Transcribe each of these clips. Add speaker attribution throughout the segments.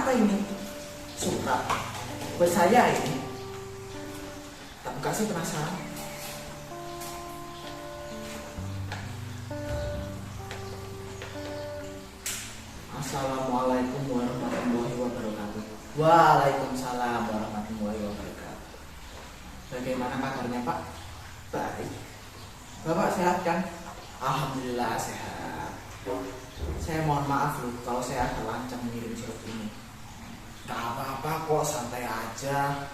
Speaker 1: apa ini? Surat buat saya ini. Tak buka sih, penasaran. Assalamualaikum warahmatullahi wabarakatuh. Waalaikumsalam warahmatullahi wabarakatuh. Bagaimana kabarnya Pak? Baik. Bapak sehat kan? Alhamdulillah sehat. Saya mohon maaf loh kalau saya agak lancang mengirim surat ini. Gak apa-apa kok, santai aja.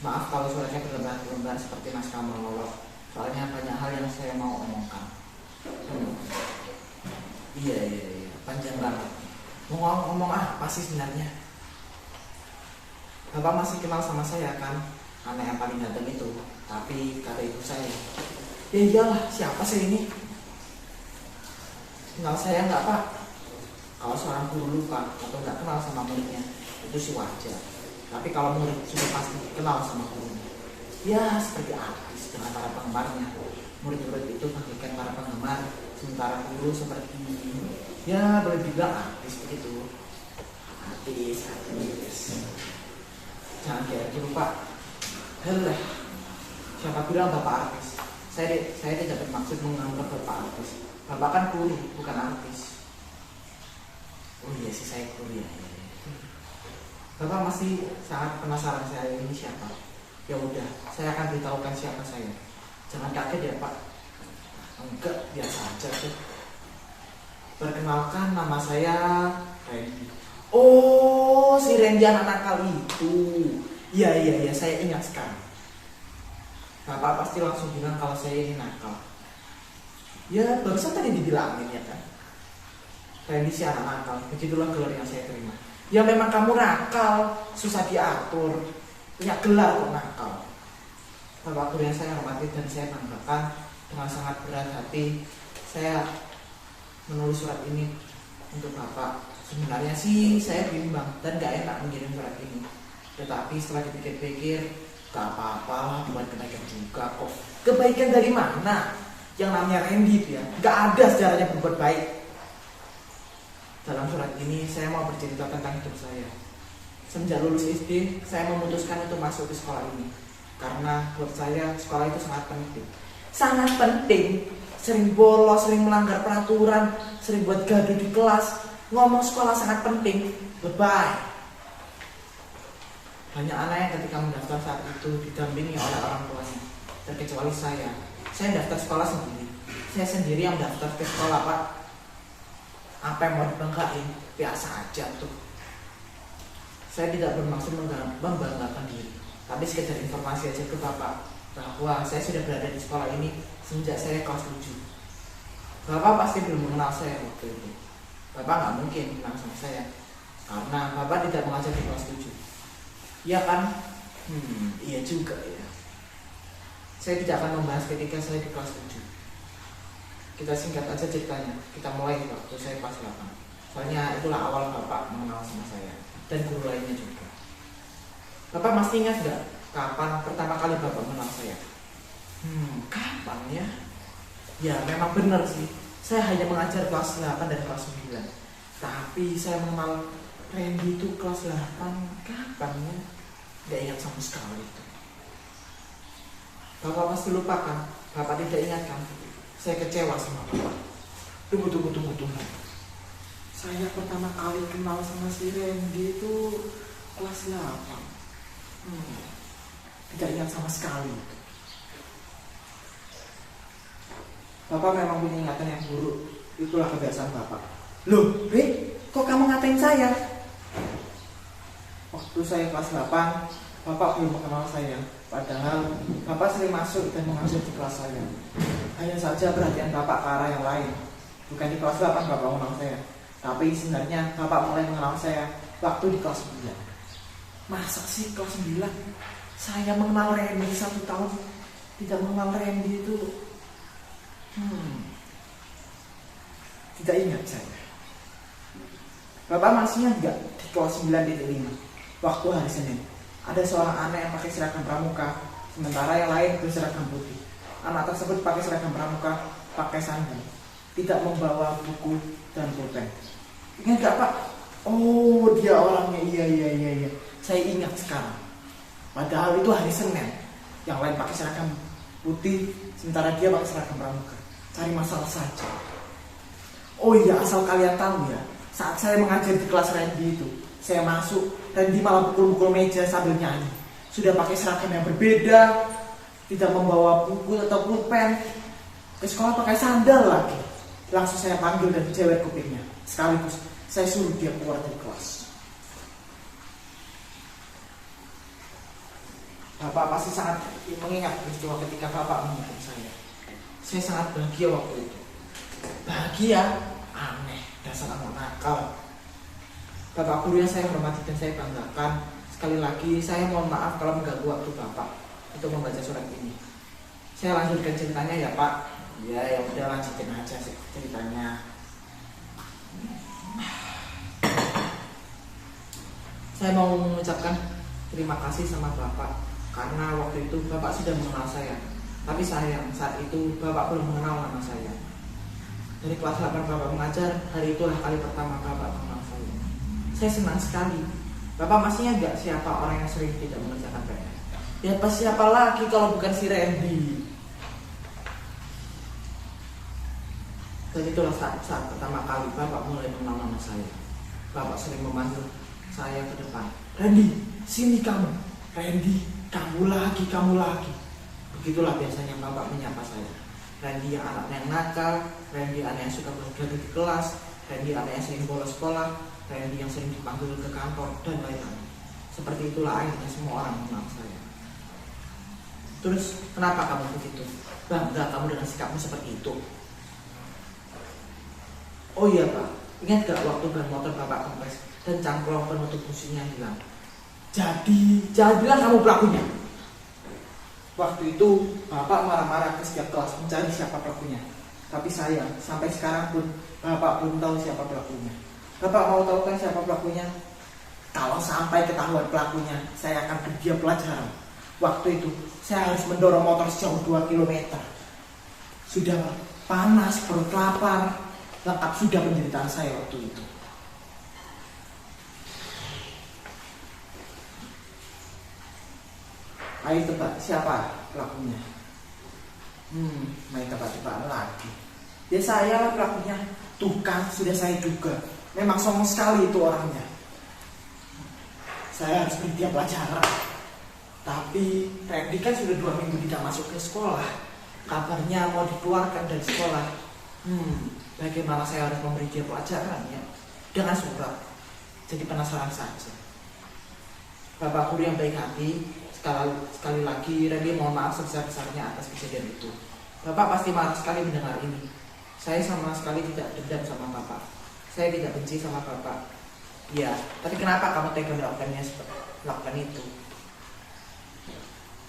Speaker 1: Maaf kalau suratnya berlembar-lembar seperti naskah monolog. Soalnya banyak hal yang saya mau omongkan. Iya, panjang banget. Mau ngomong apa sih sebenarnya? Bapak masih kenal sama saya kan? Anak yang paling ganteng itu. Tapi kata ibu saya, ya iyalah, siapa sih ini? Kenal saya nggak Pak? Kalau seorang guru lupa atau nggak kenal sama muridnya, itu sih wajar. Tapi kalau murid sudah pasti kenal sama gurunya. Ya seperti artis dengan para penggemarnya. Murid-murid itu bagaikan para penggemar, sementara guru seperti ya boleh dibilang artis begitu. Artis. Jangan kayak gitu Pak. Helah, siapa bilang Bapak artis? Saya tidak bermaksud menganggap Bapak artis. Bapak kan guru, bukan artis. Oh iya sih, saya guru ya. Bapak masih sangat penasaran saya ini siapa? Ya udah, saya akan beritahukan siapa saya. Jangan kaget ya Pak. Enggak, biasa aja tuh. Perkenalkan, nama saya Randy. Oh, si Randy anak nakal itu. Iya, saya ingat sekarang. Bapak pasti langsung bilang kalau saya ini nakal. Ya, barusan tadi dibilangin ya kan. Randy si anak nakal, begitulah gelar yang saya terima. Ya memang kamu nakal, susah diatur. Punya gelar kok nakal. Bapak guru yang saya hormati dan saya banggakan, dengan sangat berat hati saya menulis surat ini untuk Bapak. Sebenarnya sih saya bimbang dan gak enak mengirim surat ini. Tetapi setelah dipikir-pikir, gak apa-apa, buat kebaikan juga kok. Kebaikan dari mana? Yang namanya Randy itu ya, gak ada sejarahnya berbuat baik. Dalam surat ini saya mau bercerita tentang hidup saya. Semenjak lulus SD, saya memutuskan untuk masuk ke sekolah ini. Karena buat saya sekolah itu sangat penting. Sangat penting. Sering bolos, sering melanggar peraturan, sering buat gaduh di kelas. Ngomong sekolah sangat penting. Bye-bye. Banyak anak yang ketika mendaftar saat itu didampingi oleh orang tuanya. Terkecuali saya. Saya daftar sekolah sendiri. Saya sendiri yang daftar ke sekolah Pak. Apa yang mau dibanggain? Biasa aja tuh. Saya tidak bermaksud membanggakan diri, tapi sekedar informasi aja ke Bapak bahwa saya sudah berada di sekolah ini sejak saya kelas 7. Bapak pasti belum mengenal saya waktu itu. Bapak nggak mungkin kenal sama saya karena Bapak tidak mengajar di kelas 7. Iya kan? Iya juga ya. Saya tidak akan membahas ketika saya di kelas 7. Kita singkat aja ceritanya. Kita mulai waktu saya kelas 8. Soalnya itulah awal Bapak mengenal sama saya dan guru lainnya juga. Bapak masih ingat gak kapan pertama kali Bapak mengenal saya? Kapan ya? Ya memang benar sih. Saya hanya mengajar kelas 8 dan kelas 9. Tapi saya mengenal Randy itu kelas 8 kapan ya? Gak ingat sama sekali itu. Bapak pasti lupa kan? Bapak tidak ingat kan? Saya kecewa sama Bapak. Tunggu. Saya pertama kali kenal sama si Randy itu kelas 8. Tidak ingat sama sekali. Bapak memang punya ingatan yang buruk. Itulah kebiasaan Bapak. Loh, kok kamu ngatain saya? Waktu saya kelas 8, Bapak belum mengenal saya. Padahal Bapak sering masuk dan mengajar di kelas saya. Hanya saja perhatian Bapak ke arah yang lain. Bukan di kelas 8 Bapak mengenal saya, tapi sebenarnya Bapak mulai mengenal saya waktu di kelas 9. Masa sih kelas 9? Saya mengenal Randy 1 tahun, tidak mengenal Randy itu. Tidak ingat saya. Bapak masih ingat gak di kelas 9.5 waktu hari Senin ada seorang anak yang pakai seragam pramuka, sementara yang lain berseragam putih. Anak tersebut pakai seragam pramuka, pakai sandal, tidak membawa buku dan pulpen. Ingat gak Pak? Oh, dia orangnya. Iya. Saya ingat sekarang. Padahal itu hari Senin. Yang lain pakai seragam putih, sementara dia pakai seragam pramuka. Cari masalah saja. Oh iya, asal kalian tahu ya, saat saya mengajar di kelas Randy itu, saya masuk, Randy malah pukul-pukul meja sambil nyanyi. Sudah pakai seragam yang berbeda, tidak membawa buku atau pulpen, ke sekolah pakai sandal lagi. Langsung saya panggil dan cewek kupingnya. Sekaligus saya suruh dia keluar dari kelas. Bapak pasti sangat mengingat peristiwa ketika Bapak menghukum saya. Saya sangat bahagia waktu itu. Bahagia? Aneh, dasar anak nakal. Bapak guru yang saya hormati dan saya banggakan. Sekali lagi, saya mohon maaf kalau mengganggu waktu Bapak untuk membaca surat ini. Saya lanjutkan ceritanya ya Pak. Ya udah lanjutin aja sih ceritanya. Saya mau mengucapkan terima kasih sama Bapak karena waktu itu Bapak sudah mengenal saya. Tapi sayang, saat itu Bapak belum mengenal nama saya. Dari kelas 8 Bapak mengajar, hari itulah kali pertama Bapak mengenal saya. Saya senang sekali. Bapak masih ingat gak siapa orang yang sering tidak mengerjakan PR? Ya pas siapa lagi kalau bukan si Randy. Dan itulah saat pertama kali Bapak mulai mengenal nama saya. Bapak sering memanggil saya ke depan. Randy, sini kamu. Randy, kamu lagi. Begitulah biasanya Bapak menyapa saya. Randy yang anaknya yang nakal, Randy anak yang suka bergaduh di kelas, Randy anak yang sering bolos sekolah, Randy yang sering dipanggil ke kantor, dan lain-lain. Seperti itulah akhirnya semua orang mengenal saya. Terus, kenapa kamu begitu? Bangga kamu dengan sikapmu seperti itu? Oh iya Pak, ingat gak waktu ban motor Bapak kempes dan cangklong penutup businya hilang? Jangan bilang kamu pelakunya. Waktu itu Bapak marah-marah ke setiap kelas mencari siapa pelakunya. Tapi saya sampai sekarang pun Bapak belum tahu siapa pelakunya. Bapak mau tahu kan siapa pelakunya? Kalau sampai ketahuan pelakunya, saya akan beri dia pelajaran. Waktu itu saya harus mendorong motor sejauh 2 km. Sudah panas, perut lapar, lengkap sudah penderitaan saya waktu itu. Ayo tebak siapa pelakunya? Main tebak-tebakan lagi. Ya saya lah pelakunya. Tuh kan, sudah saya duga. Memang sombong sekali itu orangnya. Saya harus beri dia pelajaran. Tapi Randy kan sudah 2 minggu tidak masuk ke sekolah. Kabarnya mau dikeluarkan dari sekolah. Bagaimana saya harus memberi dia pelajaran ya? Dengan surat. Jadi penasaran saja. Bapak guru yang baik hati, sekali lagi Randy mohon maaf sebesar-besarnya atas kejadian itu. Bapak pasti marah sekali mendengar ini. Saya sama sekali tidak dendam sama Bapak. Saya tidak benci sama Bapak. Ya, tapi kenapa kamu tega melakukan itu?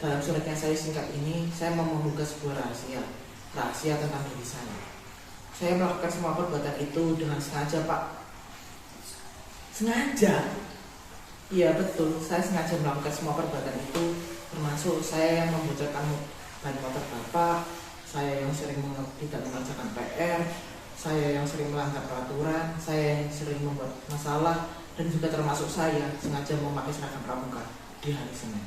Speaker 1: Dalam surat yang saya singkat ini, saya mau membuka sebuah rahasia tentang diri saya. Saya melakukan semua perbuatan itu dengan sengaja Pak. Sengaja? Iya betul, saya sengaja melakukan semua perbuatan itu, termasuk saya yang membocorkan ban motor Bapak, saya yang sering tidak mengerjakan PR, saya yang sering melanggar peraturan, saya yang sering membuat masalah, dan juga termasuk saya sengaja memakai seragam pramuka di hari Senin.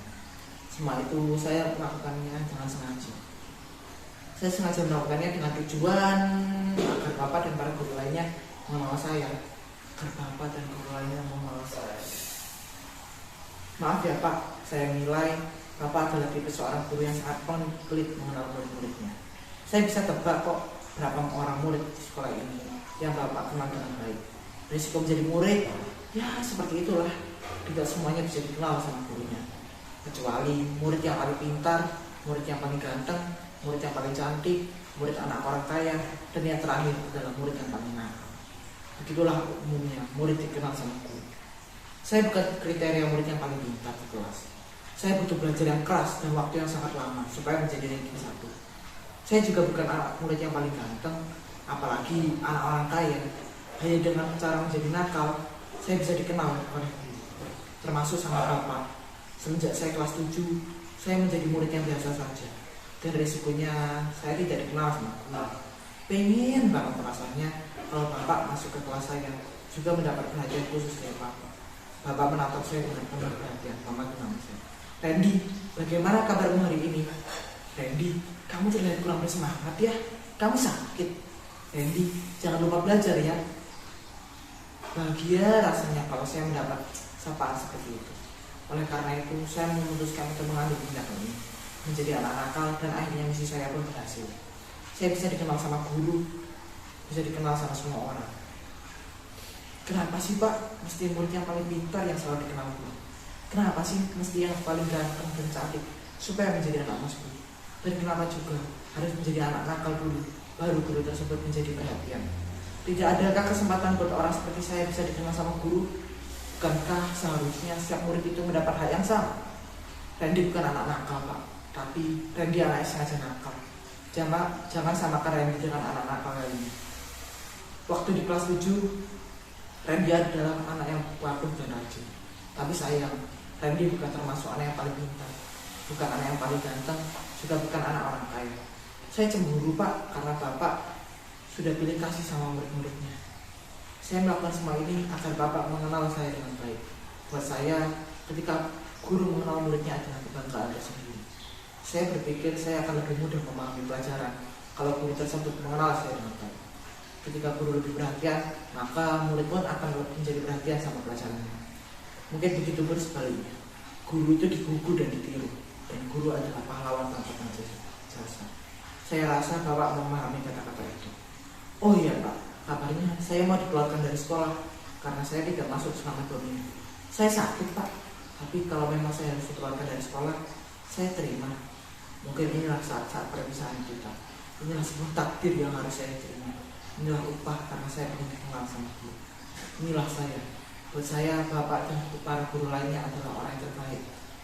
Speaker 1: Semua itu saya melakukannya dengan sengaja. Saya sengaja melakukannya dengan tujuan agar Bapak dan para guru lainnya mengenal saya, agar Bapak dan guru lainnya mengenal saya. Maaf ya Pak, saya nilai Bapak adalah tipe seorang guru yang sangat pelit mengenal murid-muridnya. Saya bisa tebak kok berapa orang murid di sekolah ini yang Bapak kenal dengan baik. Risiko menjadi murid, ya seperti itulah. Tidak semuanya bisa dikenal sama gurunya. Kecuali murid yang paling pintar, murid yang paling ganteng, murid yang paling cantik, murid anak orang kaya, dan yang terakhir adalah murid yang paling nakal. Begitulah umumnya murid dikenal sama guru. Saya bukan kriteria murid yang paling pintar di kelas. Saya butuh belajar yang keras dan waktu yang sangat lama supaya menjadi ranking 1. Saya juga bukan anak murid yang paling ganteng, apalagi anak orang kaya. Hanya dengan cara menjadi nakal, saya bisa dikenal oleh guru, termasuk sama Bapak. Semenjak saya kelas 7, saya menjadi murid yang biasa saja. Dan risikonya saya tidak dikenal sama guru. Pengen banget rasanya kalau Bapak masuk ke kelas saya juga mendapat perhatian khusus dari Papa. Bapak menatap saya dengan penuh perhatian. Mama itu nama saya. Randy, bagaimana kabarmu hari ini? Randy, kamu terlihat kurang bersemangat ya. Kamu sakit. Randy, jangan lupa belajar ya. Bahagia rasanya kalau saya mendapat sapaan seperti itu. Oleh karena itu, saya memutuskan untuk mengambil tindakan ini, menjadi anak nakal, dan akhirnya misi saya pun berhasil. Saya bisa dikenal sama guru, bisa dikenal sama semua orang. Kenapa sih Pak, mesti murid yang paling pintar yang selalu dikenal guru? Kenapa sih mesti yang paling ganteng dan cantik supaya menjadi anak mas guru? Dan kenapa juga harus menjadi anak nakal dulu, baru guru tersebut menjadi perhatian? Tidak adakah kesempatan buat orang seperti saya bisa dikenal sama guru? Bukankah seharusnya setiap murid itu mendapat hak yang sama? Randy bukan anak nakal Pak, tapi Randy anak yang sengaja nakal. Jangan samakan Randy dengan anak nakal lainnya. Waktu di kelas 7, Randy adalah anak yang patuh dan rajin. Tapi sayang, Randy bukan termasuk anak yang paling pintar, bukan anak yang paling ganteng, juga bukan anak orang kaya. Saya cemburu Pak, karena Bapak sudah pilih kasih sama murid-muridnya. Saya melakukan semua ini agar Bapak mengenal saya dengan baik. Buat saya, ketika guru mengenal muridnya adalah kebanggaan tersendiri. Saya berpikir saya akan lebih mudah memahami pelajaran kalau guru tersebut mengenal saya dengan baik. Ketika guru lebih perhatian, maka murid pun akan menjadi perhatian sama pelajarannya. Mungkin begitu pun sebaliknya. Guru itu digugu dan ditiru, dan guru adalah pahlawan tanpa jasa. Saya rasa Bapak memahami kata-kata itu. Oh iya Pak, kabarnya saya mau dikeluarkan dari sekolah karena saya tidak masuk selama 2 minggu. Saya sakit Pak, tapi kalau memang saya harus dikeluarkan dari sekolah, saya terima. Mungkin inilah saat-saat perpisahan kita. Inilah sebuah takdir yang harus saya terima. Inilah upah karena saya ingin kenal sama guru. Inilah saya. Buat saya, Bapak dan para guru lainnya adalah orang yang terbaik.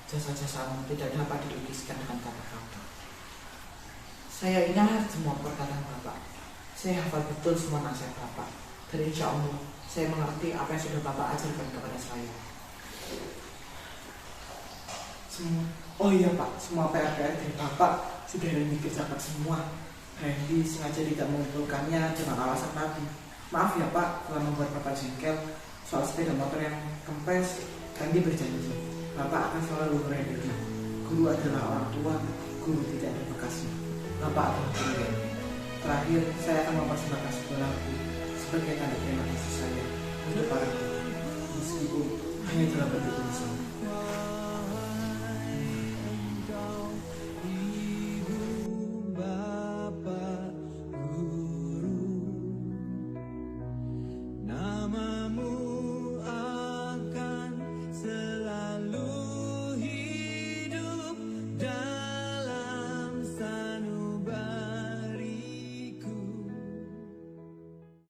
Speaker 1: Jasa-jasamu tidak dapat dilukiskan dengan kata-kata. Saya ingat semua perkataan Bapak. Saya hafal betul semua nasihat Bapak. Dan insya Allah, saya mengerti apa yang sudah Bapak ajarkan kepada saya. Oh iya Pak, semua PR-PR dari Bapak sudah Randy kerjakan semua. Randy sengaja tidak mengumpulkannya dengan alasan tadi. Maaf ya Pak, telah membuat Bapak jengkel. Soal sepeda motor yang kempes, Randy berjanji Bapak akan selalu Randy. Guru adalah orang tua, guru tidak ada bekasnya. Bapak adalah guru Randy. Terakhir, saya akan mempersembahkan sebuah lagu sebagai tanda terima kasih saya untuk para guru, meskipun hanya dalam bentuk tulisan.